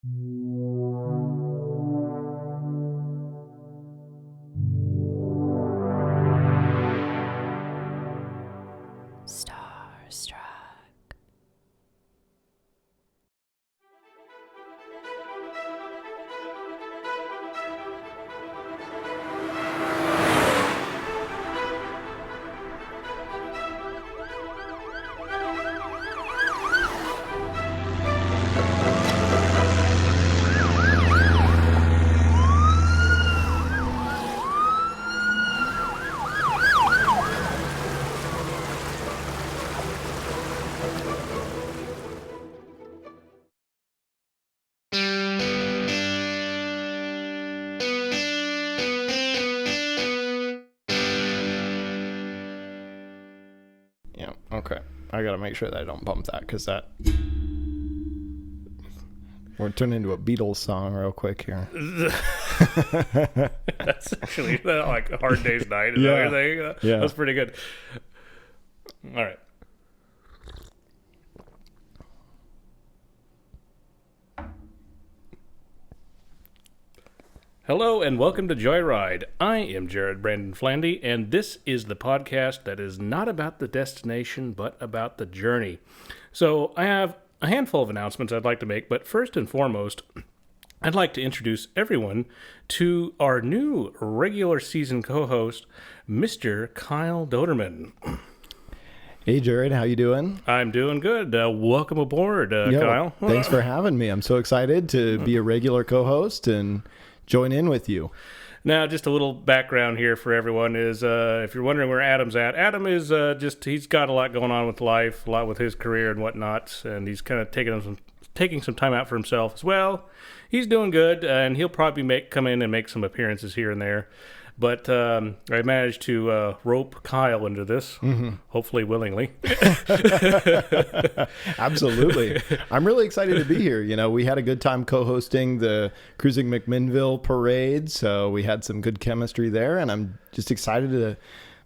Starstruck. Yeah, okay. I gotta make sure that I don't bump that, because that... We're turning into a Beatles song real quick here. That's actually like a Hard Day's Night. Is Yeah. that everything? Yeah. That's pretty good. All right. Hello and welcome to Joyride. I am Jared Brandon Flandy, and this is the podcast that is not about the destination, but about the journey. So I have a handful of announcements I'd like to make, but first and foremost, I'd like to introduce everyone to our new regular season co-host, Mr. Kyle Dauterman. Hey, Jared, how you doing? I'm doing good. Welcome aboard, Kyle. Thanks for having me. I'm so excited to be a regular co-host and join in with you. Now, just a little background here for everyone is, if you're wondering where Adam's at, Adam is he's got a lot going on with life, a lot with his career and whatnot, and he's kind of taking some time out for himself as well. He's doing good, and he'll probably come in and make some appearances here and there. But I managed to rope Kyle into this, hopefully willingly. Absolutely. I'm really excited to be here. You know, we had a good time co-hosting the Cruising McMinnville parade, so we had some good chemistry there, and I'm just excited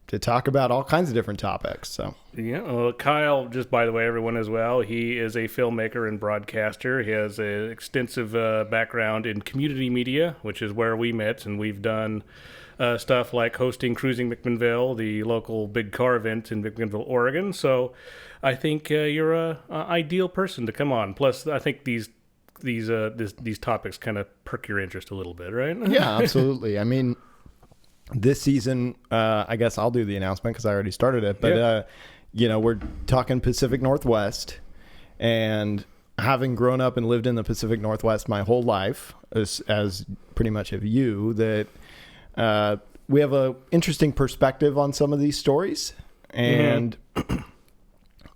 to talk about all kinds of different topics. So yeah, well, Kyle, just by the way, everyone as well, he is a filmmaker and broadcaster. He has an extensive background in community media, which is where we met, and we've done stuff like hosting Cruising McMinnville, the local big car event in McMinnville, Oregon. So I think you're a ideal person to come on. Plus, I think these topics kind of perk your interest a little bit, right? yeah, absolutely. I mean, this season, I guess I'll do the announcement because I already started it. But, you know, we're talking Pacific Northwest. And having grown up and lived in the Pacific Northwest my whole life, as pretty much have you, that we have a interesting perspective on some of these stories. And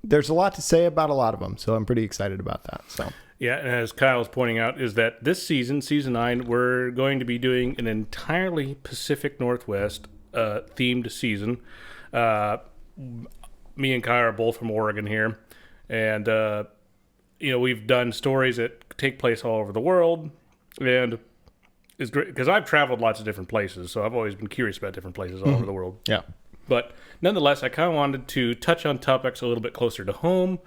there's a lot to say about a lot of them. So I'm pretty excited about that. So. Yeah, and as Kyle was pointing out, is that this season, Season 9, we're going to be doing an entirely Pacific Northwest themed season. Me and Kyle are both from Oregon here. And, you know, we've done stories that take place all over the world. And it's great because I've traveled lots of different places, so I've always been curious about different places all over the world. Yeah. But nonetheless, I kind of wanted to touch on topics a little bit closer to home.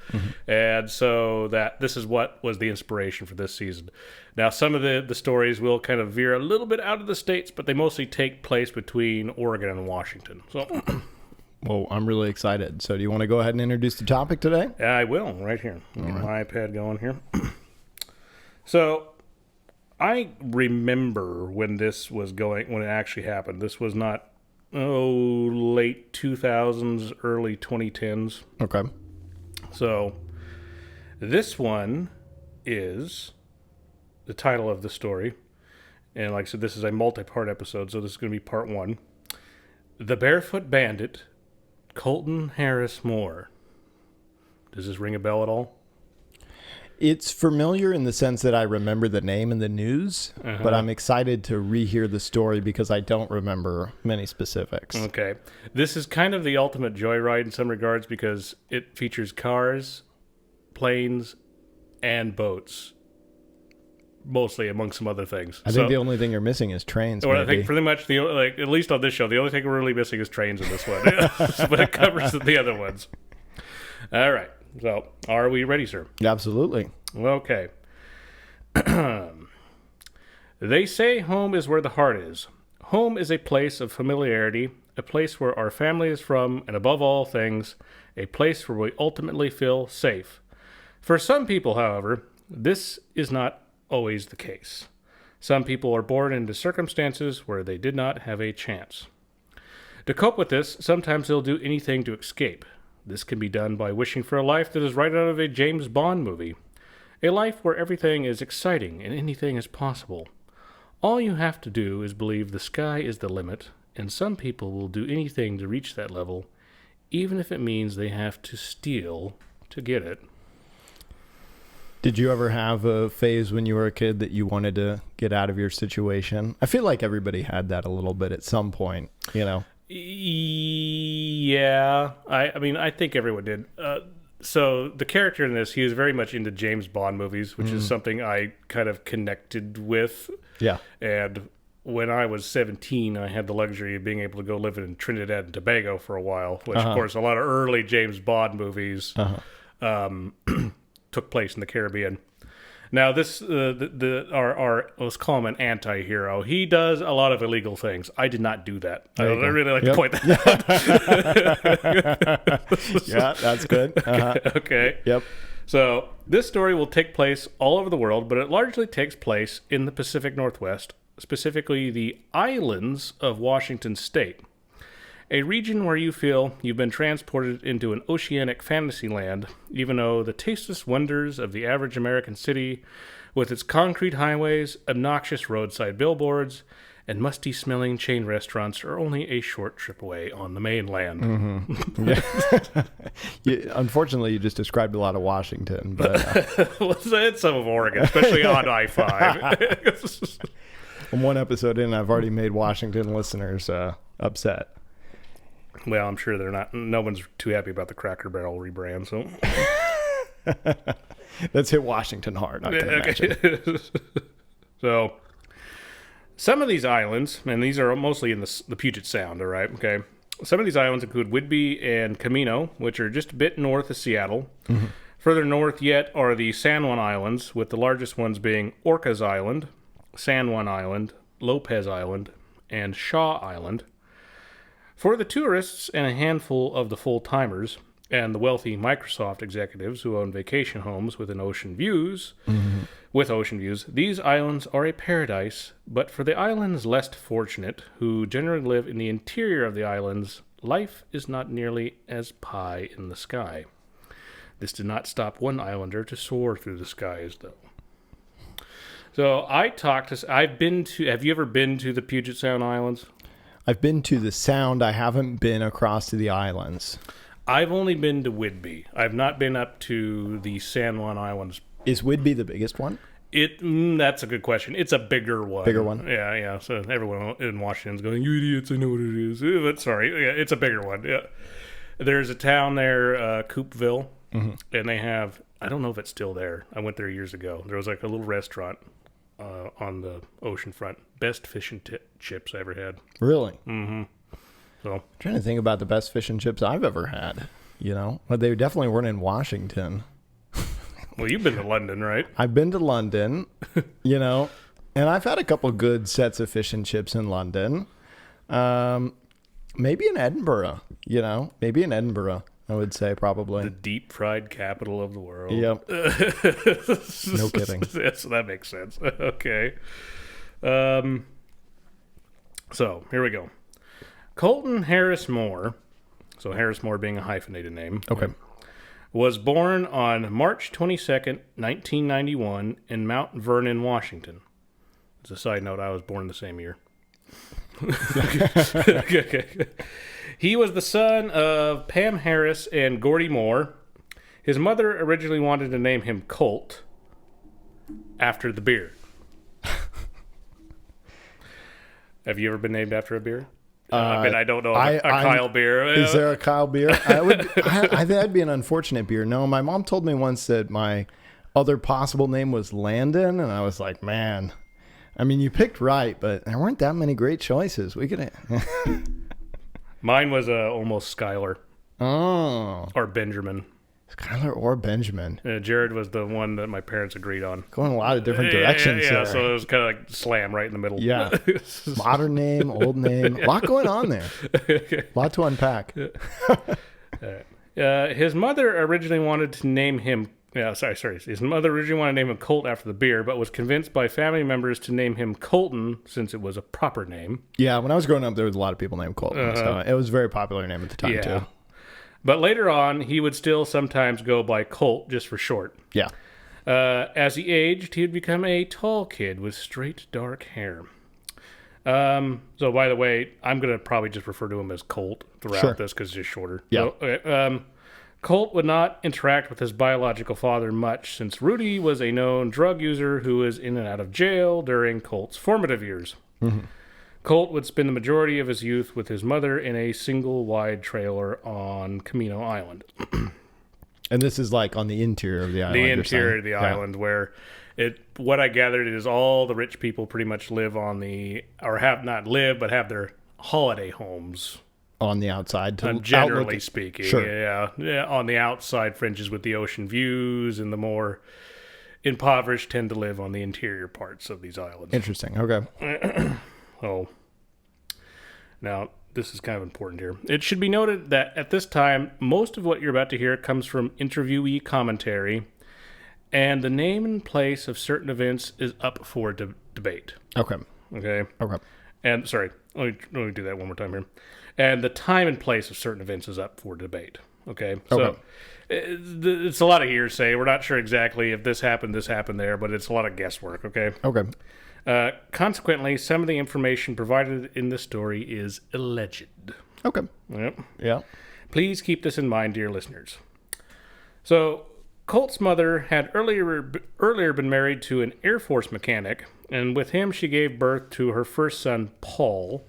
And so that this is what was the inspiration for this season. Now, some of the stories will kind of veer a little bit out of the states, but they mostly take place between Oregon and Washington. So, Well, I'm really excited. So do you want to go ahead and introduce the topic today? I will, right here. Get my iPad going here. So I remember when this was when it actually happened. This was not, late 2000s, early 2010s. Okay. So this one is the title of the story. And like I said, this is a multi-part episode, so this is going to be part one. The Barefoot Bandit, Colton Harris-Moore. Does this ring a bell at all? It's familiar in the sense that I remember the name in the news, but I'm excited to rehear the story because I don't remember many specifics. Okay. This is kind of the ultimate joyride in some regards because it features cars, planes, and boats. Mostly, among some other things. I think the only thing you're missing is trains. Well, I think pretty much at least on this show, the only thing we're really missing is trains in this one, but it covers the other ones. All right. So, are we ready, sir? Absolutely. Okay. They say home is where the heart is. Home is a place of familiarity, a place where our family is from, and above all things, a place where we ultimately feel safe. For some people, however, this is not always the case. Some people are born into circumstances where they did not have a chance. To cope with this, sometimes they'll do anything to escape. This can be done by wishing for a life that is right out of a James Bond movie. A life where everything is exciting and anything is possible. All you have to do is believe the sky is the limit, and some people will do anything to reach that level, even if it means they have to steal to get it. Did you ever have a phase when you were a kid that you wanted to get out of your situation? I feel like everybody had that a little bit at some point, you know? Yeah. I mean, I think everyone did. So the character in this, he was very much into James Bond movies, which is something I kind of connected with. Yeah. And when I was 17, I had the luxury of being able to go live in Trinidad and Tobago for a while, which, of course, a lot of early James Bond movies took place in the Caribbean. Now, this our let's call him an anti-hero. He does a lot of illegal things. I did not do that. I really like to point that out. Yeah, that's good. Okay. Yep. So this story will take place all over the world, but it largely takes place in the Pacific Northwest, specifically the islands of Washington State, a region where you feel you've been transported into an oceanic fantasy land, even though the tasteless wonders of the average American city, with its concrete highways, obnoxious roadside billboards, and musty-smelling chain restaurants are only a short trip away on the mainland. Mm-hmm. Yeah. Unfortunately, you just described a lot of Washington, but Well, it's some of Oregon, especially on I-5. from one episode in, I've already made Washington listeners upset. Well, I'm sure they're not. No one's too happy about the Cracker Barrel rebrand. So Let's hit Washington hard. I can imagine. So some of these islands, and these are mostly in the Puget Sound. All right, okay. Some of these islands include Whidbey and Camino, which are just a bit north of Seattle. Mm-hmm. Further north yet are the San Juan Islands, with the largest ones being Orcas Island, San Juan Island, Lopez Island, and Shaw Island. For the tourists and a handful of the full-timers and the wealthy Microsoft executives who own vacation homes with ocean views, these islands are a paradise. But for the islands less fortunate, who generally live in the interior of the islands, life is not nearly as pie in the sky. This did not stop one islander to soar through the skies, though. So have you ever been to the Puget Sound Islands? I've been to the Sound. I haven't been across to the islands. I've only been to Whidbey. I've not been up to the San Juan Islands. Is Whidbey the biggest one? That's a good question. It's a bigger one. Bigger one? Yeah. So everyone in Washington's going, you idiots, I know what it is. But sorry, yeah, it's a bigger one. Yeah. There's a town there, Coopville, and they have, I don't know if it's still there. I went there years ago. There was like a little restaurant on the ocean front. Best fish and chips I ever had. Really? Mm-hmm. So I'm trying to think about the best fish and chips I've ever had. You know, but they definitely weren't in Washington. Well, you've been to London, right? I've been to London, you know, and I've had a couple good sets of fish and chips in London. Maybe in Edinburgh, I would say probably. The deep fried capital of the world. Yep. No kidding. So that makes sense. Okay. So here we go. Colton Harris-Moore, so Harris-Moore being a hyphenated name. Okay. Was born on March 22nd, 1991 in Mount Vernon, Washington. As a side note, I was born the same year. Okay. He was the son of Pam Harris and Gordy Moore. His mother originally wanted to name him Colt after the beer. Have you ever been named after a beer? I don't know. Kyle beer. Is there a Kyle beer? I think that'd be an unfortunate beer. No, my mom told me once that my other possible name was Landon, and I was like, man, I mean, you picked right, but there weren't that many great choices. We could. Mine was almost Skylar. Oh. Or Benjamin. Skylar or Benjamin. Jared was the one that my parents agreed on. Going a lot of different directions. Yeah, so it was kind of like slam right in the middle. Yeah. Modern name, old name. A lot going on there. A lot to unpack. His mother originally wanted to name him... His mother originally wanted to name him Colt after the beer, but was convinced by family members to name him Colton since it was a proper name. Yeah, when I was growing up, there was a lot of people named Colton. So it was a very popular name at the time, too. But later on, he would still sometimes go by Colt, just for short. Yeah. As he aged, he would become a tall kid with straight, dark hair. So, by the way, I'm going to probably just refer to him as Colt throughout this because it's just shorter. Yeah. So, Colt would not interact with his biological father much since Rudy was a known drug user who was in and out of jail during Colt's formative years. Mm-hmm. Colt would spend the majority of his youth with his mother in a single wide trailer on Camino Island. And this is like on the interior of the island. The interior of the island where what I gathered is all the rich people pretty much live on have their holiday homes. On the outside. Generally speaking. Sure. Yeah, on the outside fringes with the ocean views, and the more impoverished tend to live on the interior parts of these islands. Interesting. Okay. Now, this is kind of important here. It should be noted that at this time, most of what you're about to hear comes from interviewee commentary, and the name and place of certain events is up for debate. Okay. And, sorry, let me do that one more time here. And the time and place of certain events is up for debate. Okay. So it's a lot of hearsay. We're not sure exactly if this happened there, but it's a lot of guesswork. Okay. Consequently, some of the information provided in this story is alleged. Okay. Yep. Yeah. Please keep this in mind, dear listeners. So, Colt's mother had earlier been married to an Air Force mechanic, and with him she gave birth to her first son, Paul.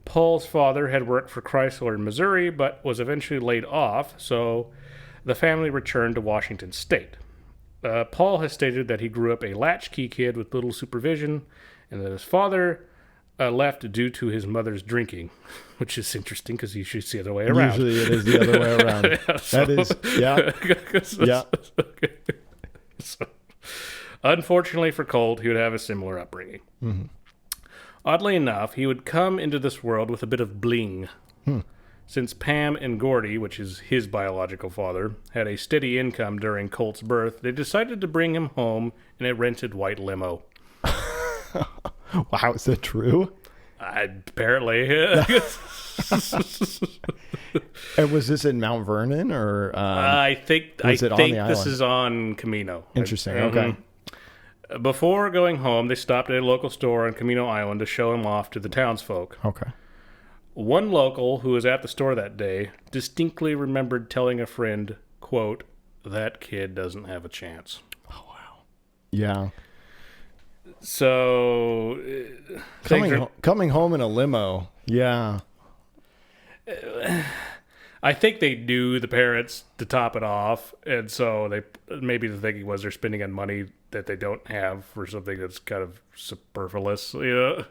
Paul's father had worked for Chrysler in Missouri, but was eventually laid off, so the family returned to Washington State. Paul has stated that he grew up a latchkey kid with little supervision, and that his father left due to his mother's drinking, which is interesting because usually it's the other way around. Usually it is the other way around. So, unfortunately for Colt, he would have a similar upbringing. Mm-hmm. Oddly enough, he would come into this world with a bit of bling. Since Pam and Gordy, which is his biological father, had a steady income during Colt's birth, they decided to bring him home in a rented white limo. Wow, is that true? Apparently. And was this in Mount Vernon or? I think this is on Camino. Interesting. Okay. Before going home, they stopped at a local store on Camino Island to show him off to the townsfolk. Okay. One local who was at the store that day distinctly remembered telling a friend, quote, "That kid doesn't have a chance." Oh, wow. Yeah. So... coming home in a limo. Yeah. I think they knew the parents to top it off, and so maybe the thinking was they're spending on money that they don't have for something that's kind of superfluous. Yeah.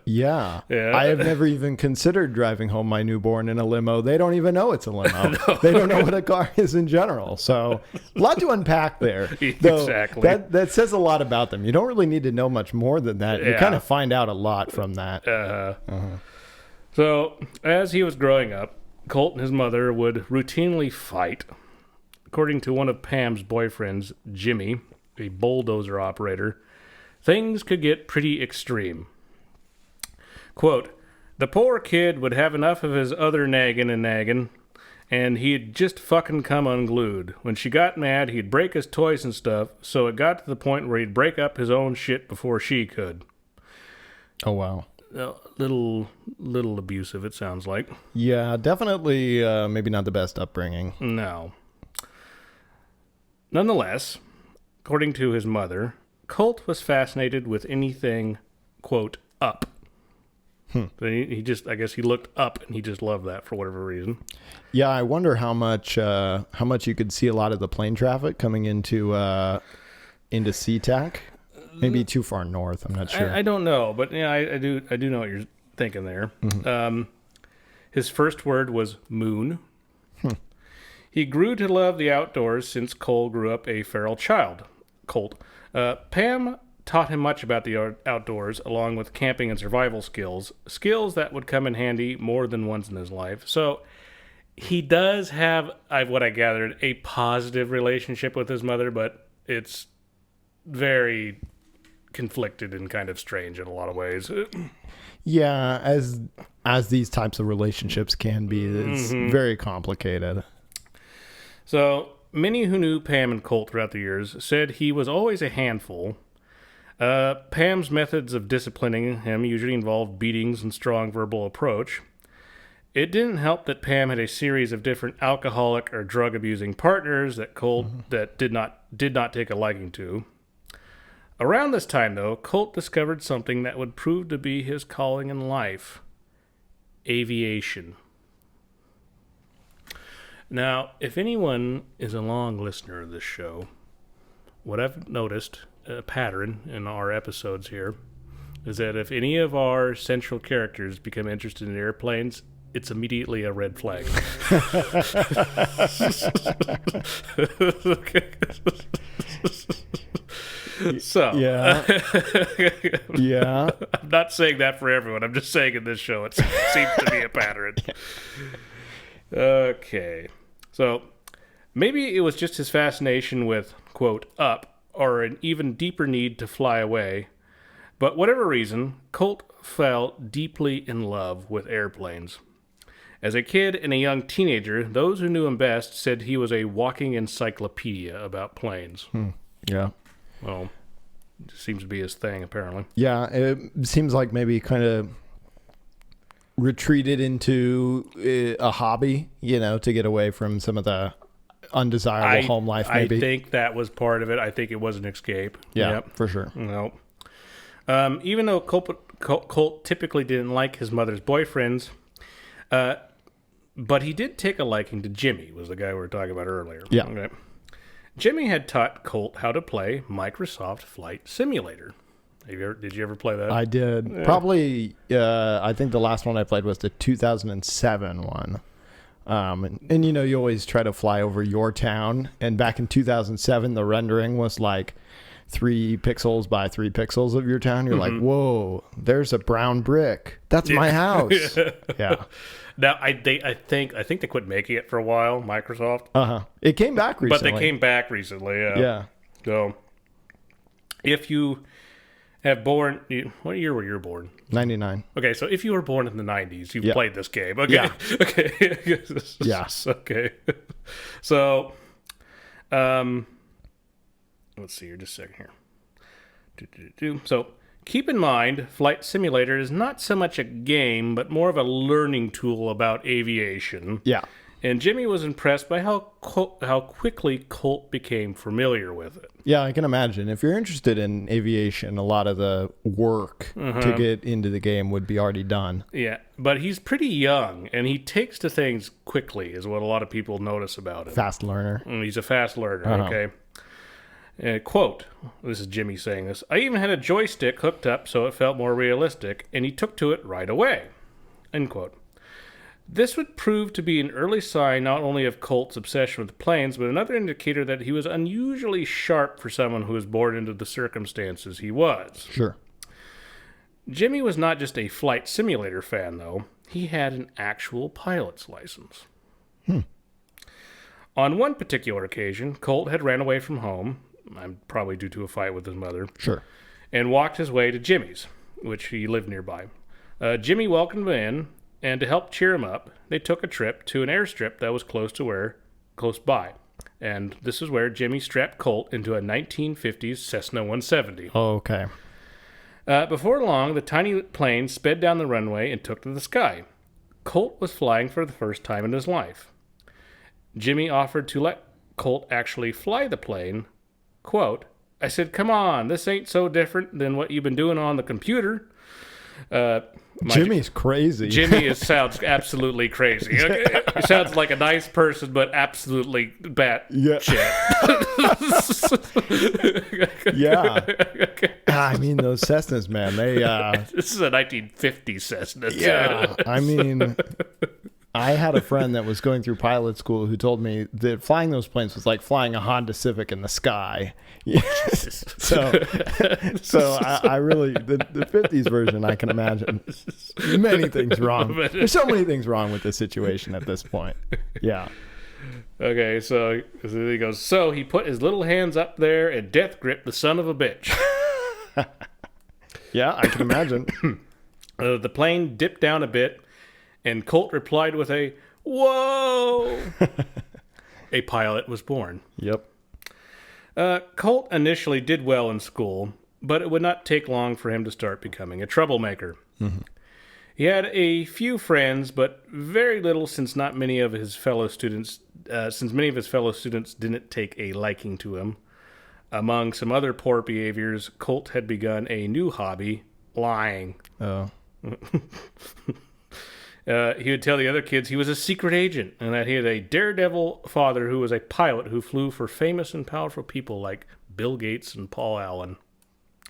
Yeah. I have never even considered driving home my newborn in a limo. They don't even know it's a limo. No. They don't know what a car is in general. So a lot to unpack there. Exactly. That says a lot about them. You don't really need to know much more than that. You kind of find out a lot from that. So as he was growing up, Colt and his mother would routinely fight. According to one of Pam's boyfriends, Jimmy, a bulldozer operator, things could get pretty extreme. Quote, "The poor kid would have enough of his other nagging, and he'd just fucking come unglued. When she got mad, he'd break his toys and stuff, so it got to the point where he'd break up his own shit before she could." Oh, wow. Little abusive, it sounds like. Yeah, definitely maybe not the best upbringing. No. Nonetheless, according to his mother, Colt was fascinated with anything, quote, up. He just, I guess he looked up and he just loved that for whatever reason. Yeah, I wonder how much you could see a lot of the plane traffic coming into SeaTac. Maybe too far north. I'm not sure. I don't know, but yeah, I do know what you're thinking there. Mm-hmm. His first word was moon. He grew to love the outdoors since Cole grew up a feral child. Colt. Pam taught him much about the outdoors, along with camping and survival skills that would come in handy more than once in his life. So he does have, what I gathered, a positive relationship with his mother, but it's very conflicted and kind of strange in a lot of ways. Yeah, as these types of relationships can be, it's very complicated. So many who knew Pam and Colt throughout the years said he was always a handful. Pam's methods of disciplining him usually involved beatings and strong verbal approach. It didn't help that Pam had a series of different alcoholic or drug abusing partners that Colt that did not take a liking to. Around this time, though, Colt discovered something that would prove to be his calling in life: aviation. Now, if anyone is a long listener of this show, what I've noticed, a pattern in our episodes here, is that if any of our central characters become interested in airplanes, it's immediately a red flag. So, yeah. I'm not saying that for everyone. I'm just saying in this show it seems to be a pattern. Okay. So, maybe it was just his fascination with, quote, up, or an even deeper need to fly away. But whatever reason, Colt fell deeply in love with airplanes. As a kid and a young teenager, those who knew him best said he was a walking encyclopedia about planes. Yeah. Well, it seems to be his thing, apparently. Yeah, it seems like maybe kind of retreated into a hobby, to get away from some of the undesirable home life, maybe. I think that was part of it. I think it was an escape. Yeah, yep. For sure. No. Even though Colt typically didn't like his mother's boyfriends, but he did take a liking to Jimmy, was the guy we were talking about earlier. Yeah. Okay. Jimmy had taught Colt how to play Microsoft Flight Simulator. Did you ever play that? I did. Yeah. Probably, I think the last one I played was the 2007 one. And you always try to fly over your town. And back in 2007, the rendering was like 3 pixels by 3 pixels of your town. You're like, whoa, there's a brown brick. That's my house. Yeah. Now, I think they quit making it for a while, Microsoft. It came back recently. But they came back recently, yeah. Yeah. So, if you have born... What year were you born? 99. Okay, so if you were born in the 90s, you've played this game. Okay. Yeah. Okay. Yeah. Okay. So, let's see here, just a second here. So, keep in mind, Flight Simulator is not so much a game, but more of a learning tool about aviation. Yeah. And Jimmy was impressed by how quickly Colt became familiar with it. Yeah, I can imagine. If you're interested in aviation, a lot of the work to get into the game would be already done. Yeah, but he's pretty young, and he takes to things quickly, is what a lot of people notice about him. Fast learner. He's a fast learner, okay? Quote, this is Jimmy saying this, I even had a joystick hooked up so it felt more realistic, and he took to it right away. End quote. This would prove to be an early sign not only of Colt's obsession with planes, but another indicator that he was unusually sharp for someone who was born into the circumstances he was. Sure. Jimmy was not just a flight simulator fan, though. He had an actual pilot's license. On one particular occasion, Colt had ran away from home, probably due to a fight with his mother. Sure. And walked his way to Jimmy's, which he lived nearby. Jimmy welcomed him in, and to help cheer him up, they took a trip to an airstrip that was close by. And this is where Jimmy strapped Colt into a 1950s Cessna 170. Oh, okay. Before long, the tiny plane sped down the runway and took to the sky. Colt was flying for the first time in his life. Jimmy offered to let Colt actually fly the plane. Quote, I said, come on, this ain't so different than what you've been doing on the computer. Jimmy's crazy. Jimmy sounds absolutely crazy. He sounds like a nice person, but absolutely bat shit. Yeah. I mean, those Cessnas, man, they... This is a 1950s Cessna. Yeah, I mean, I had a friend that was going through pilot school who told me that flying those planes was like flying a Honda Civic in the sky. so I really, the 50s version, I can imagine many things wrong. There's so many things wrong with this situation at this point. Yeah. Okay, so he goes, so he put his little hands up there and death gripped the son of a bitch. Yeah, I can imagine. The plane dipped down a bit, and Colt replied with a, whoa! A pilot was born. Yep. Colt initially did well in school, but it would not take long for him to start becoming a troublemaker. Mm-hmm. He had a few friends, but very little since many of his fellow students didn't take a liking to him. Among some other poor behaviors, Colt had begun a new hobby, lying. Oh. He would tell the other kids he was a secret agent and that he had a daredevil father who was a pilot who flew for famous and powerful people like Bill Gates and Paul Allen.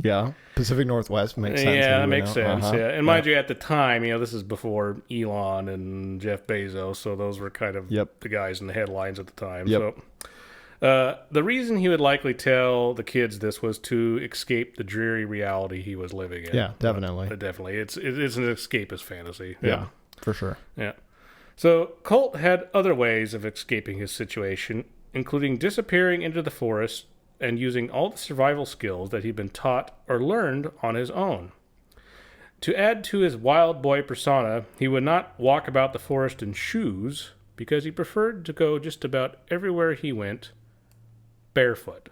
Yeah, Pacific Northwest makes sense. Yeah, that makes sense. Uh-huh. Yeah, and mind you, at the time, this is before Elon and Jeff Bezos, so those were kind of the guys in the headlines at the time. Yep. So, the reason he would likely tell the kids this was to escape the dreary reality he was living in. Yeah, definitely. Definitely, it's an escapist fantasy. Yeah, for sure. Yeah. So Colt had other ways of escaping his situation, including disappearing into the forest and using all the survival skills that he'd been taught or learned on his own. To add to his wild boy persona, he would not walk about the forest in shoes because he preferred to go just about everywhere he went barefoot.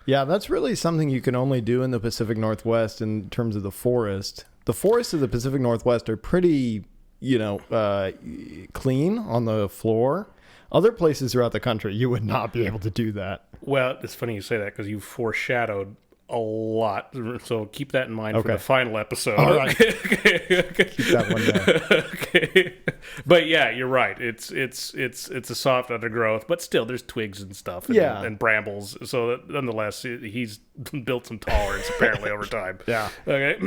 Yeah, that's really something you can only do in the Pacific Northwest in terms of the forest. The forests of the Pacific Northwest are pretty, clean on the floor. Other places throughout the country, you would not be able to do that. Well, it's funny you say that because you foreshadowed a lot. So keep that in mind for the final episode. All right. Okay. Keep that one down. Okay. But yeah, you're right. It's a soft undergrowth, but still there's twigs and stuff and brambles. So that, nonetheless, he's built some tolerance apparently over time. Yeah. Okay.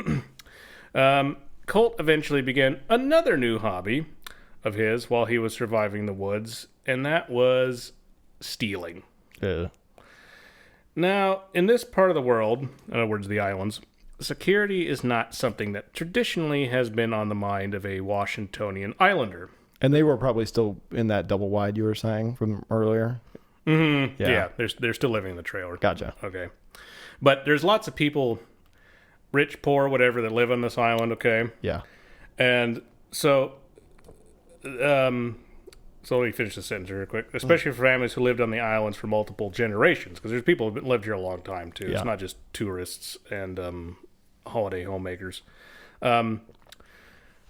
Colt eventually began another new hobby of his while he was surviving the woods, and that was stealing. Yeah. Now, in this part of the world, in other words, the islands, security is not something that traditionally has been on the mind of a Washingtonian islander. And they were probably still in that double wide you were saying from earlier? Mm-hmm. Yeah, they're still living in the trailer. Gotcha. Okay. But there's lots of people, rich, poor, whatever, that live on this island, okay? Yeah. And so... So let me finish the sentence real quick. Especially for families who lived on the islands for multiple generations, because there's people who've lived here a long time too. Yeah. It's not just tourists and holiday homemakers.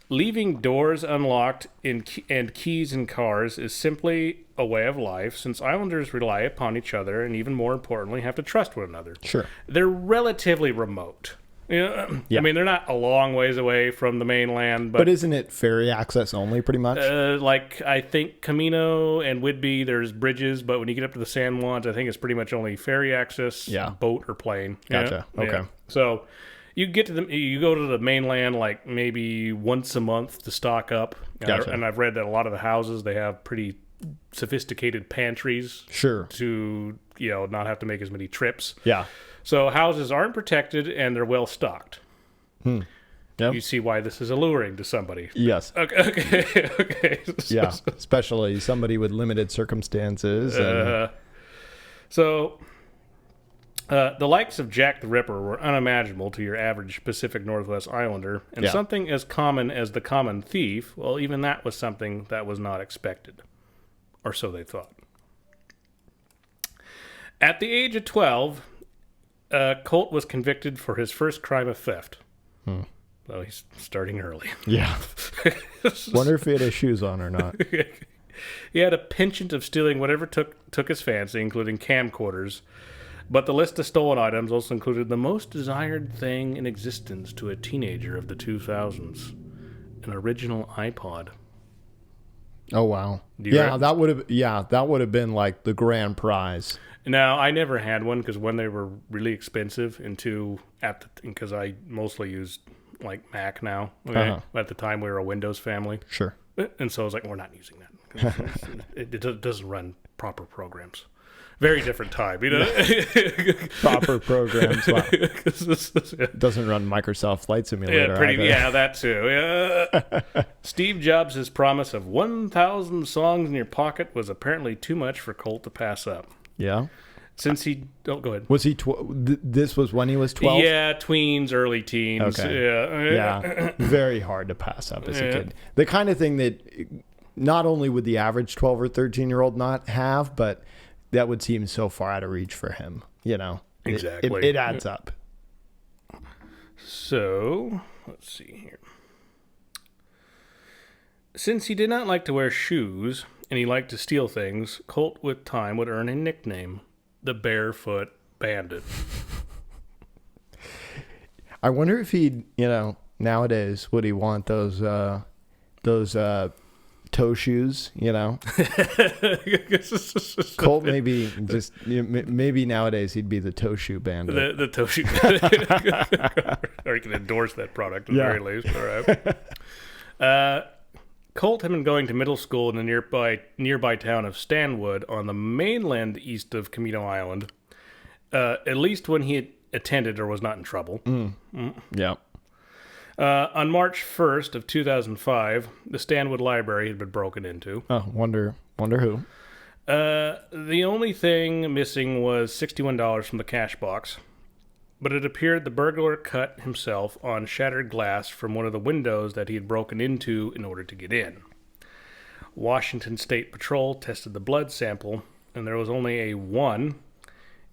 Leaving doors unlocked and keys in cars is simply a way of life, since islanders rely upon each other and, even more importantly, have to trust one another. Sure. They're relatively remote. Yeah. I mean, they're not a long ways away from the mainland. But isn't it ferry access only, pretty much? Like, I think Camino and Whidbey, there's bridges, but when you get up to the San Juans, I think it's pretty much only ferry access, boat or plane. Gotcha. Yeah? Okay. Yeah. So you go to the mainland like maybe once a month to stock up. Gotcha. And I've read that a lot of the houses, they have pretty sophisticated pantries. Sure. To, not have to make as many trips. Yeah. So houses aren't protected and they're well stocked. Yep. You see why this is alluring to somebody. Yes. Okay. Yeah, especially somebody with limited circumstances. So the likes of Jack the Ripper were unimaginable to your average Pacific Northwest islander, and something as common as the common thief, well, even that was something that was not expected. Or so they thought. At the age of 12... Colt was convicted for his first crime of theft. So he's starting early. Yeah. Wonder if he had his shoes on or not. He had a penchant of stealing whatever took his fancy, including camcorders. But the list of stolen items also included the most desired thing in existence to a teenager of the 2000s, an original iPod. Oh, wow. That would have been like the grand prize. Now, I never had one because one, they were really expensive, and two, because I mostly used like Mac now. Okay? At the time, we were a Windows family. Sure. And so I was like, we're not using that. It doesn't run proper programs. Very different time, Proper programs. Wow. It doesn't run Microsoft Flight Simulator. That too. Yeah. Steve Jobs' promise of 1,000 songs in your pocket was apparently too much for Colt to pass up. Yeah. Since he... Oh, go ahead. Was he... This was when he was 12? Yeah, tweens, early teens. Okay. Yeah. Very hard to pass up as a kid. The kind of thing that not only would the average 12 or 13-year-old not have, but that would seem so far out of reach for him. Exactly. It adds up. So, let's see here. Since he did not like to wear shoes and he liked to steal things, Colt with time would earn a nickname, the Barefoot Bandit. I wonder if he'd, nowadays, would he want those toe shoes, Colt maybe nowadays he'd be the toe shoe bandit. The toe shoe bandit. Or you can endorse that product at the very least. All right. Colt had been going to middle school in the nearby town of Stanwood on the mainland east of Camino Island, at least when he had attended or was not in trouble. Yeah. On March 1st of 2005, the Stanwood Library had been broken into. Oh, wonder who. The only thing missing was $61 from the cash box, but it appeared the burglar cut himself on shattered glass from one of the windows that he had broken into in order to get in. Washington State Patrol tested the blood sample, and there was only a 1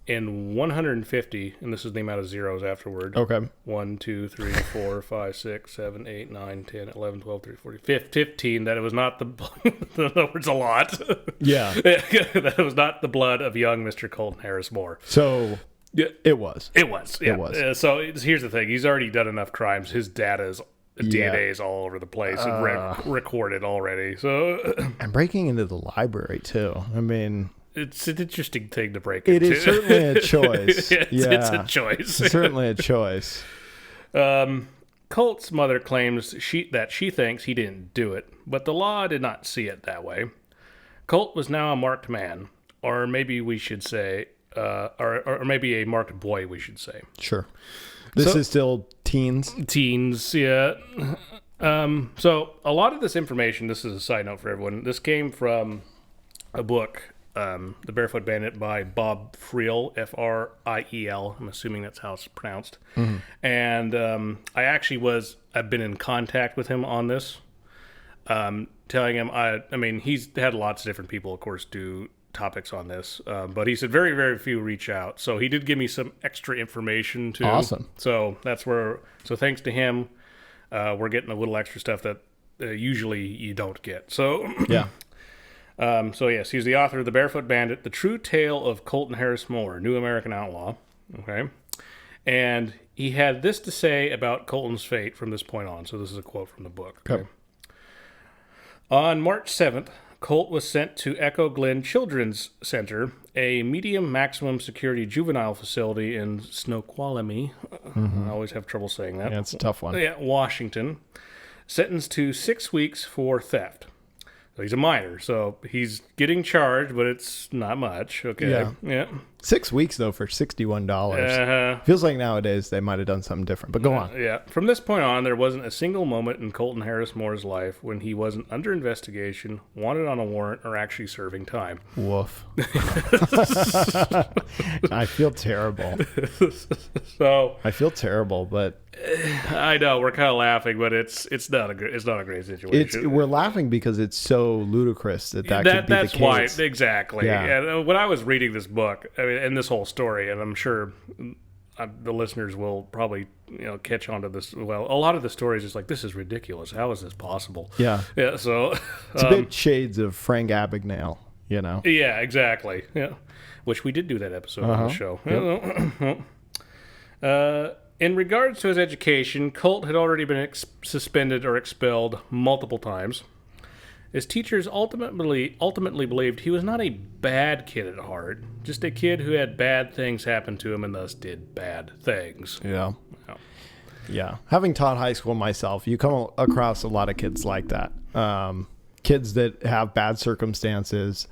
in 150, and this is the amount of zeros afterward. Okay. 1, 2, 3, 4, 5, 6, 7, 8, 9, 10, 11, 12, 13, 14, 15. That it was not the in other words, a lot. Yeah. That it was not the blood of young Mr. Colton Harris-Moore. So it was. It was. Yeah. It was. So here's the thing. He's already done enough crimes. His data is... DNA is all over the place and recorded already. So and breaking into the library, too. I mean... It's an interesting thing to break into. It is certainly a choice. It's a choice. It's certainly a choice. Colt's mother claims that she thinks he didn't do it, but the law did not see it that way. Colt was now a marked man, or maybe we should say, or maybe a marked boy, we should say. Sure. This is still teens? Teens, yeah. So a lot of this information, this is a side note for everyone, this came from a book, The Barefoot Bandit by Bob Friel, Friel. I'm assuming that's how it's pronounced. Mm-hmm. And I've been in contact with him on this, telling him, I mean, he's had lots of different people, of course, do topics on this, but he said very, very few reach out. So he did give me some extra information too. Awesome. So so thanks to him, we're getting a little extra stuff that usually you don't get. So yeah. So yes, he's the author of The Barefoot Bandit, The True Tale of Colton Harris-Moore, New American Outlaw. Okay. And he had this to say about Colton's fate from this point on. So this is a quote from the book. Okay. On March 7th, Colt was sent to Echo Glen Children's Center, a medium maximum security juvenile facility in Snoqualmie. I always have trouble saying that. Yeah, it's a tough one. Yeah, Washington. Sentenced to 6 weeks for theft. So he's a minor, so he's getting charged, but it's not much. Okay. Yeah. 6 weeks, though, for $61. Feels like nowadays they might have done something different, but go on. Yeah. From this point on, there wasn't a single moment in Colton Harris-Moore's life when he wasn't under investigation, wanted on a warrant, or actually serving time. Woof. I feel terrible. I feel terrible, but... I know, we're kind of laughing, but it's not a great situation. We're laughing because it's so ludicrous that could be the case. That's why, exactly. Yeah. And when I was reading this book, I mean, and this whole story, and I'm sure the listeners will probably catch on to this. Well, a lot of the stories is like, this is ridiculous. How is this possible? Yeah. Yeah. So it's a bit shades of Frank Abagnale, Yeah, exactly. Yeah, which we did do that episode on the show. Yep. In regards to his education, Colt had already been suspended or expelled multiple times. His teachers ultimately believed he was not a bad kid at heart, just a kid who had bad things happen to him and thus did bad things. Yeah. Yeah. Having taught high school myself, you come across a lot of kids like that. Kids that have bad circumstances,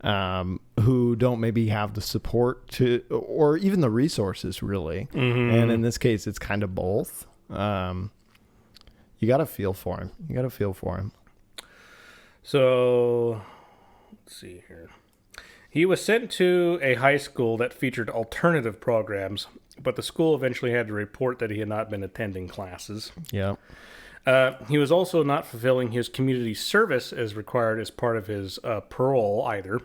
who don't maybe have the support to, or even the resources, really. Mm-hmm. And in this case, it's kind of both. You got to feel for him. So, let's see here. He was sent to a high school that featured alternative programs, but the school eventually had to report that he had not been attending classes. Yeah. He was also not fulfilling his community service as required as part of his parole either.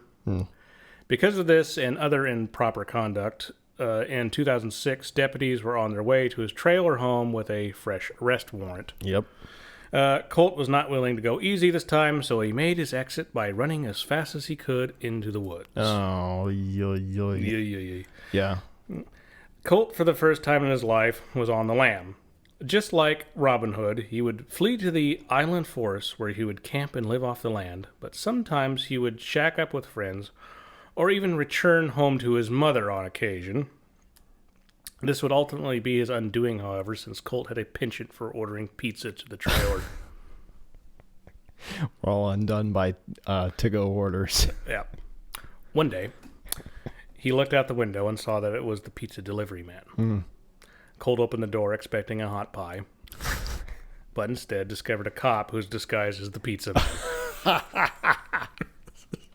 Because of this and other improper conduct, in 2006, deputies were on their way to his trailer home with a fresh arrest warrant. Yep. Colt was not willing to go easy this time, so he made his exit by running as fast as he could into the woods. Oh, yeah. Colt, for the first time in his life, was on the lam. Just like Robin Hood, he would flee to the island forest where he would camp and live off the land, but sometimes he would shack up with friends or even return home to his mother on occasion. This would ultimately be his undoing, however, since Colt had a penchant for ordering pizza to the trailer. We're all undone by to-go orders. Yeah. One day, he looked out the window and saw that it was the pizza delivery man. Colt opened the door expecting a hot pie, but instead discovered a cop who's disguised as the pizza man.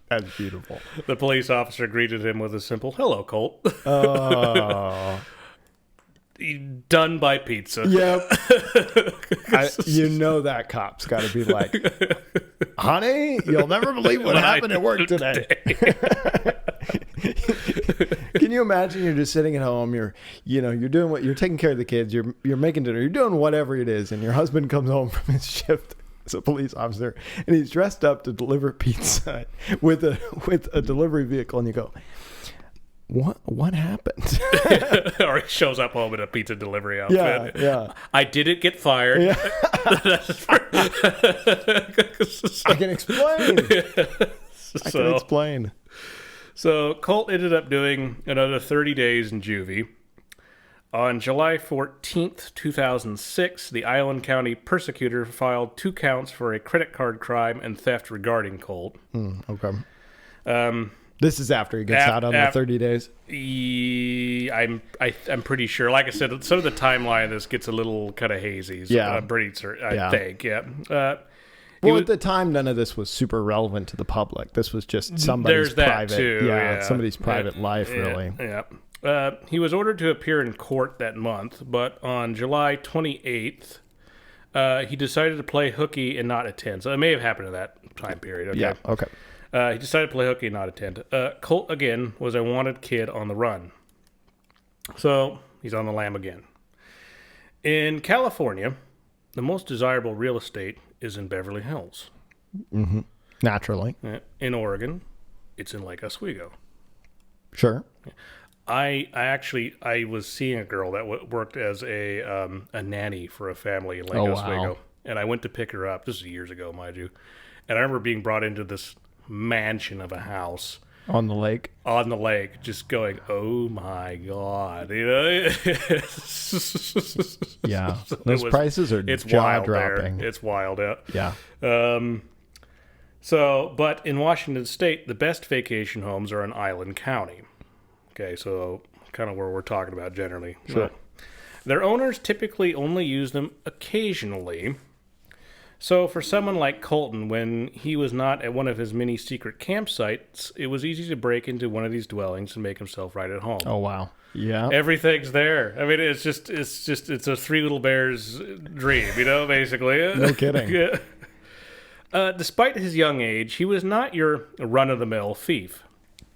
That's beautiful. The police officer greeted him with a simple, "Hello, Colt." Oh. Done by pizza. Yep. That cop's got to be like, "Honey, you'll never believe what happened at work today." Can you imagine? You're just sitting at home. You're taking care of the kids. You're making dinner. You're doing whatever it is, and your husband comes home from his shift as a police officer, and he's dressed up to deliver pizza with a delivery vehicle, and you go, What happened? Or he shows up home in a pizza delivery outfit. Yeah. I didn't get fired. Yeah. I can explain. So Colt ended up doing another 30 days in juvie. On July 14th, 2006, the Island County prosecutor filed 2 counts for a credit card crime and theft regarding Colt. Okay. This is after he gets out on the 30 days? I'm pretty sure. Like I said, some of the timeline of this gets a little kind of hazy. So I'm pretty certain, I think. Yeah. At the time, none of this was super relevant to the public. This was just somebody's private. Too, somebody's private life, really. Yeah. He was ordered to appear in court that month, but on July 28th, he decided to play hooky and not attend. So it may have happened in that time period. Okay? Yeah. Okay. He decided to play hooky and not attend. Colt, again, was a wanted kid on the run. So he's on the lam again. In California, the most desirable real estate is in Beverly Hills. Mm-hmm. Naturally. In Oregon, it's in Lake Oswego. Sure. I was seeing a girl that worked as a nanny for a family in Lake Oswego. Wow. And I went to pick her up. This is years ago, mind you. And I remember being brought into this mansion of a house. On the lake? On the lake. Just going, oh my God. You know? Yeah. Those prices are jaw-dropping. It's wild. Yeah. But in Washington State, the best vacation homes are in Island County. Okay, so kind of where we're talking about generally. Sure. Their owners typically only use them occasionally. So for someone like Colton, when he was not at one of his many secret campsites, it was easy to break into one of these dwellings and make himself right at home. Oh, wow. Yeah. Everything's there. I mean, it's a Three Little Bears dream, basically. No kidding. Yeah. Despite his young age, he was not your run-of-the-mill thief.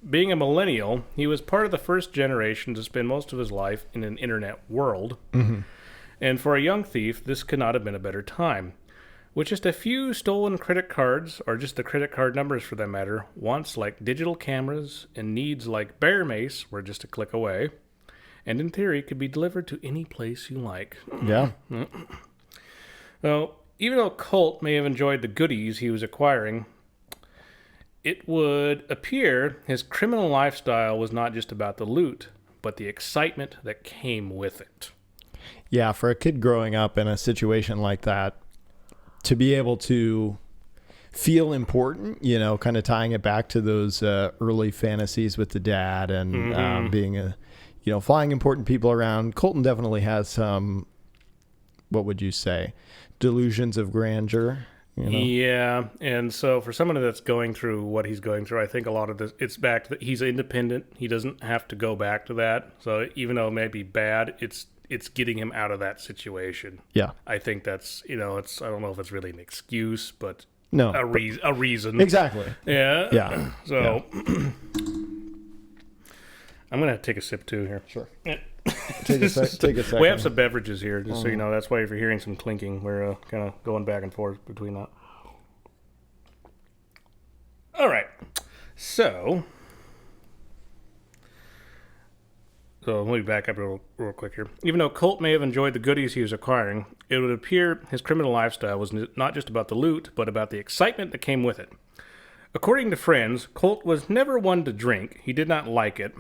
Being a millennial, he was part of the first generation to spend most of his life in an internet world. Mm-hmm. And for a young thief, this could not have been a better time. With just a few stolen credit cards, or just the credit card numbers for that matter, wants like digital cameras and needs like bear mace were just a click away, and in theory could be delivered to any place you like. Yeah. So, even though Colt may have enjoyed the goodies he was acquiring, it would appear his criminal lifestyle was not just about the loot, but the excitement that came with it. Yeah, for a kid growing up in a situation like that, to be able to feel important, kind of tying it back to those early fantasies with the dad and being flying important people around. Colton definitely has some, what would you say, delusions of grandeur. Yeah, and so for someone that's going through what he's going through, I think a lot of this, it's back to he's independent. He doesn't have to go back to that. So even though it may be bad, it's getting him out of that situation. Yeah. I think that's, I don't know if it's really an excuse, but no, a reason. Exactly. Yeah. Yeah. So I'm going to take a sip too here. Sure. Take a second. We have some beverages here, just so you know. That's why if you're hearing some clinking, we're kind of going back and forth between that. All right. So let me back up real quick here. Even though Colt may have enjoyed the goodies he was acquiring, it would appear his criminal lifestyle was not just about the loot, but about the excitement that came with it. According to friends, Colt was never one to drink. He did not like it.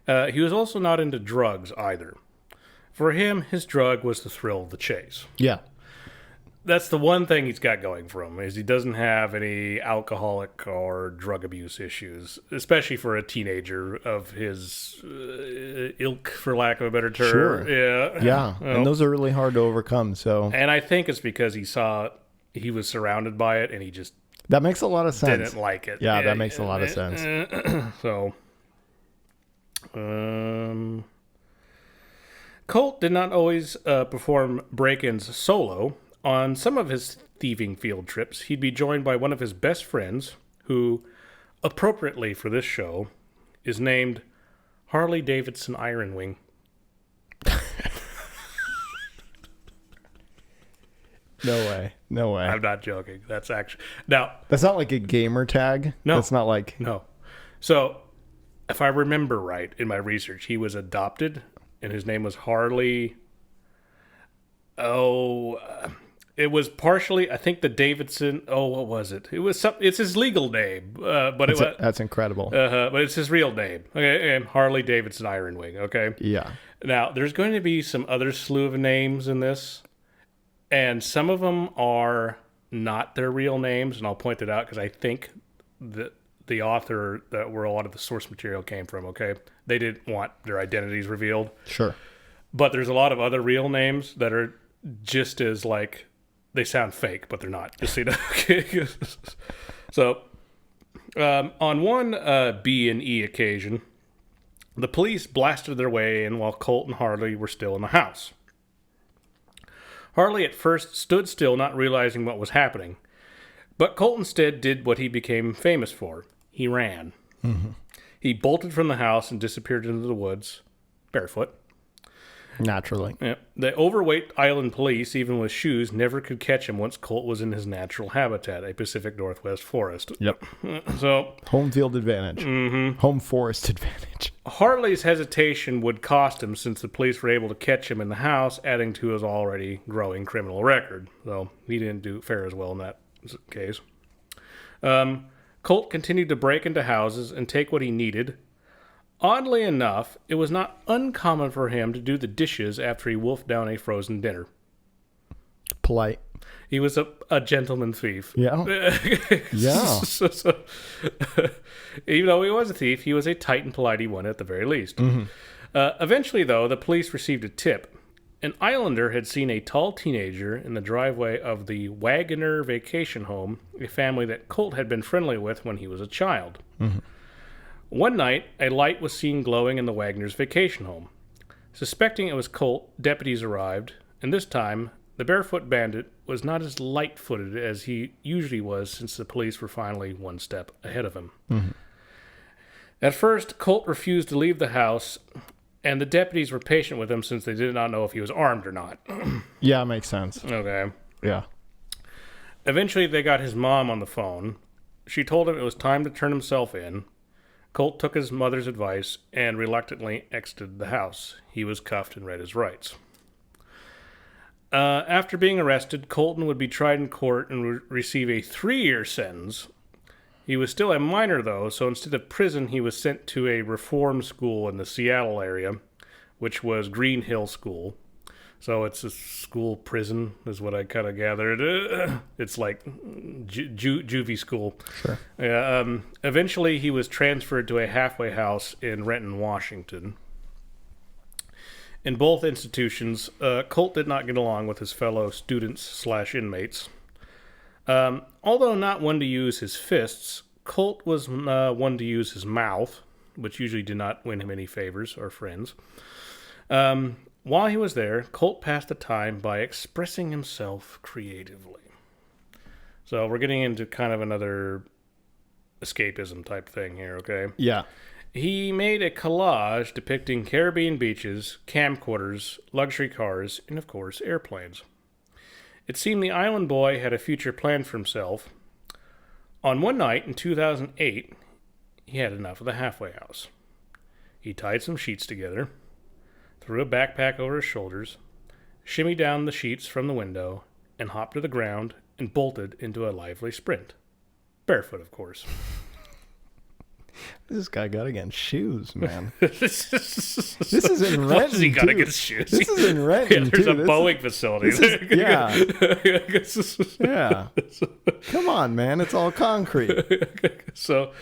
He was also not into drugs either. For him, his drug was the thrill of the chase. Yeah. That's the one thing he's got going for him, is he doesn't have any alcoholic or drug abuse issues, especially for a teenager of his ilk, for lack of a better term. Sure. Yeah. Yeah. Well, and those are really hard to overcome. So. And I think it's because he was surrounded by it and he just That makes a lot of sense. didn't like it. Yeah, that makes a lot of sense. So, Colt did not always perform break-ins solo. On some of his thieving field trips, he'd be joined by one of his best friends, who, appropriately for this show, is named Harley Davidson Iron Wing. No way. I'm not joking. That's actually... Now... That's not like a gamer tag? No. That's not like... No. So, if I remember right in my research, he was adopted, and his name was Harley... it was partially, I think, the Davidson... Oh, what was it? It was some... It's his legal name, but That's incredible. But it's his real name. Okay, and Harley Davidson Iron Wing, okay? Yeah. Now, there's going to be some other slew of names in this, and some of them are not their real names, and I'll point that out because I think that the author, that where a lot of the source material came from, okay? They didn't want their identities revealed. Sure. But there's a lot of other real names that are just as, like, they sound fake, but they're not. Just so you know. Okay. So, on one B&E occasion, the police blasted their way in while Colt and Harley were still in the house. Harley at first stood still, not realizing what was happening. But Colt instead did what he became famous for. He ran. Mm-hmm. He bolted from the house and disappeared into the woods, barefoot. Naturally. Yeah. The overweight island police, even with shoes, never could catch him once Colt was in his natural habitat, a Pacific Northwest forest. Yep. So, home field advantage. Mm-hmm. Home forest advantage. Harley's hesitation would cost him since the police were able to catch him in the house, adding to his already growing criminal record. So he didn't fare as well in that case. Colt continued to break into houses and take what he needed. Oddly enough, it was not uncommon for him to do the dishes after he wolfed down a frozen dinner. Polite. He was a gentleman thief. Yeah. Yeah. So, even though he was a thief, he was a tight and polite one at the very least. Mm-hmm. Eventually, though, the police received a tip. An islander had seen a tall teenager in the driveway of the Wagoner Vacation Home, a family that Colt had been friendly with when he was a child. Mm-hmm. One night, a light was seen glowing in the Wagner's vacation home. Suspecting it was Colt, deputies arrived, and this time, the Barefoot Bandit was not as light-footed as he usually was since the police were finally one step ahead of him. Mm-hmm. At first, Colt refused to leave the house, and the deputies were patient with him since they did not know if he was armed or not. Yeah, makes sense. Okay. Yeah. Eventually, they got his mom on the phone. She told him it was time to turn himself in. Colt took his mother's advice and reluctantly exited the house. He was cuffed and read his rights. After being arrested, Colton would be tried in court and receive a 3-year sentence. He was still a minor, though, so instead of prison, he was sent to a reform school in the Seattle area, which was Green Hill School. So it's a school prison, is what I kind of gathered. It's like juvie school. Sure. Eventually, he was transferred to a halfway house in Renton, Washington. In both institutions, Colt did not get along with his fellow students/inmates. Although not one to use his fists, Colt was one to use his mouth, which usually did not win him any favors or friends. While he was there, Colt passed the time by expressing himself creatively. So we're getting into kind of another escapism type thing here, okay? Yeah. He made a collage depicting Caribbean beaches, camcorders, luxury cars, and of course, airplanes. It seemed the island boy had a future planned for himself. On one night in 2008, he had enough of the halfway house. He tied some sheets together, threw a backpack over his shoulders, shimmied down the sheets from the window, and hopped to the ground and bolted into a lively sprint. Barefoot, of course. This guy got against shoes, man. This is in Renton, What's he got too. against shoes? This is in Renton, Yeah, there's too. a Boeing facility. Yeah. Come on, man. It's all concrete. So,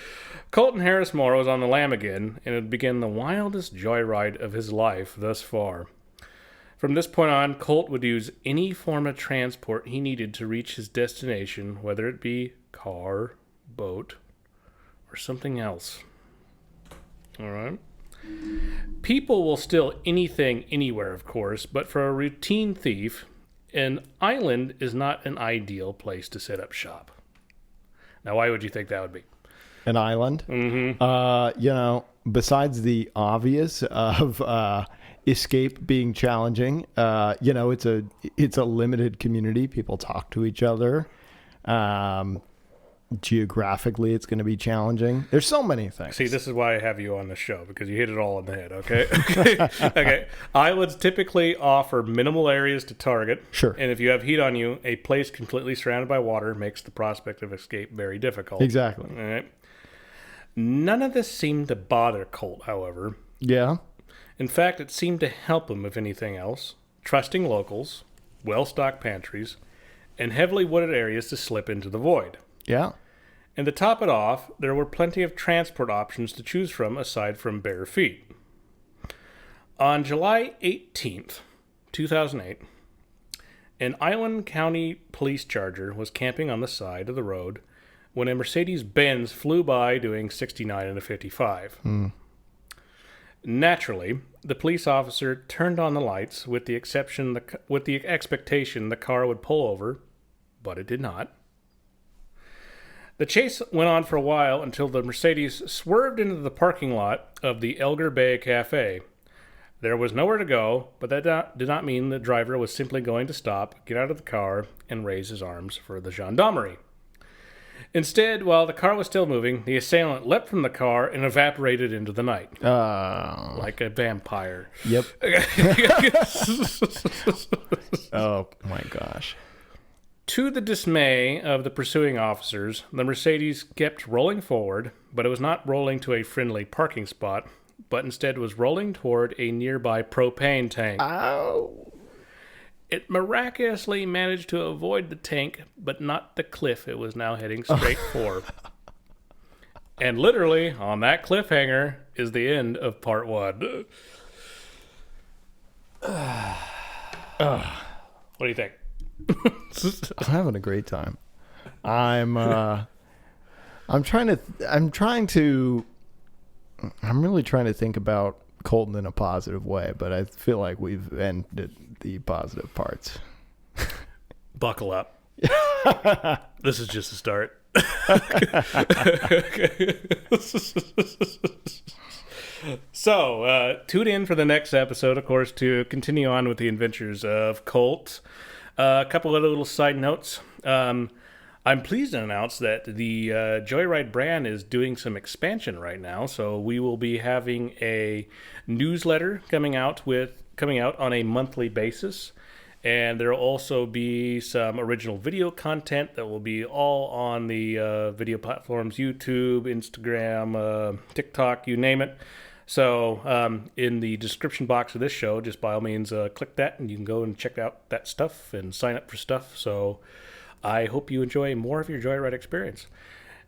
Colton Harris-Moore was on the lam again, and it began the wildest joyride of his life thus far. From this point on, Colt would use any form of transport he needed to reach his destination, whether it be car, boat, or something else. All right? People will steal anything anywhere, of course, but for a routine thief, an island is not an ideal place to set up shop. Now, why would you think that would be? An island? Mm-hmm. Besides the obvious of escape being challenging, it's a limited community. People talk to each other. Geographically, it's going to be challenging. There's so many things. See, this is why I have you on the show, because you hit it all on the head, okay? Okay. Islands typically offer minimal areas to target. Sure. And if you have heat on you, a place completely surrounded by water makes the prospect of escape very difficult. Exactly. All right. None of this seemed to bother Colt, however. Yeah. In fact, it seemed to help him, if anything else, trusting locals, well-stocked pantries, and heavily wooded areas to slip into the void. Yeah. And to top it off, there were plenty of transport options to choose from aside from bare feet. On July 18th, 2008, an Island County police charger was camping on the side of the road when a Mercedes-Benz flew by doing 69 and a 55. Naturally, the police officer turned on the lights with the expectation the car would pull over, but it did not. The chase went on for a while until the Mercedes swerved into the parking lot of the Elgar Bay Cafe. There was nowhere to go, but that did not mean the driver was simply going to stop, get out of the car, and raise his arms for the gendarmerie. Instead, while the car was still moving, the assailant leapt from the car and evaporated into the night. Like a vampire. Yep. Oh, my gosh. To the dismay of the pursuing officers, the Mercedes kept rolling forward, but it was not rolling to a friendly parking spot, but instead was rolling toward a nearby propane tank. Ow. It miraculously managed to avoid the tank, but not the cliff it was now heading straight for. And literally, on that cliffhanger, is the end of part 1. What do you think? I'm having a great time. I'm really trying to think about Colton in a positive way, but I feel like we've ended the positive parts. Buckle up. This is just a start. So, tune in for the next episode, of course, to continue on with the adventures of Colt. A couple of little side notes. I'm pleased to announce that the Joyride brand is doing some expansion right now. So we will be having a newsletter coming out on a monthly basis. And there will also be some original video content that will be all on the video platforms, YouTube, Instagram, TikTok, you name it. So in the description box of this show, just by all means, click that and you can go and check out that stuff and sign up for stuff. So I hope you enjoy more of your Joyride experience.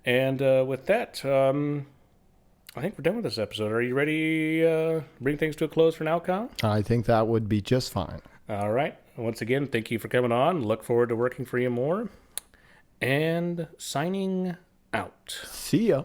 And with that, I think we're done with this episode. Are you ready to bring things to a close for now, Kyle? I think that would be just fine. All right. Once again, thank you for coming on. Look forward to working for you more. And signing out. See ya.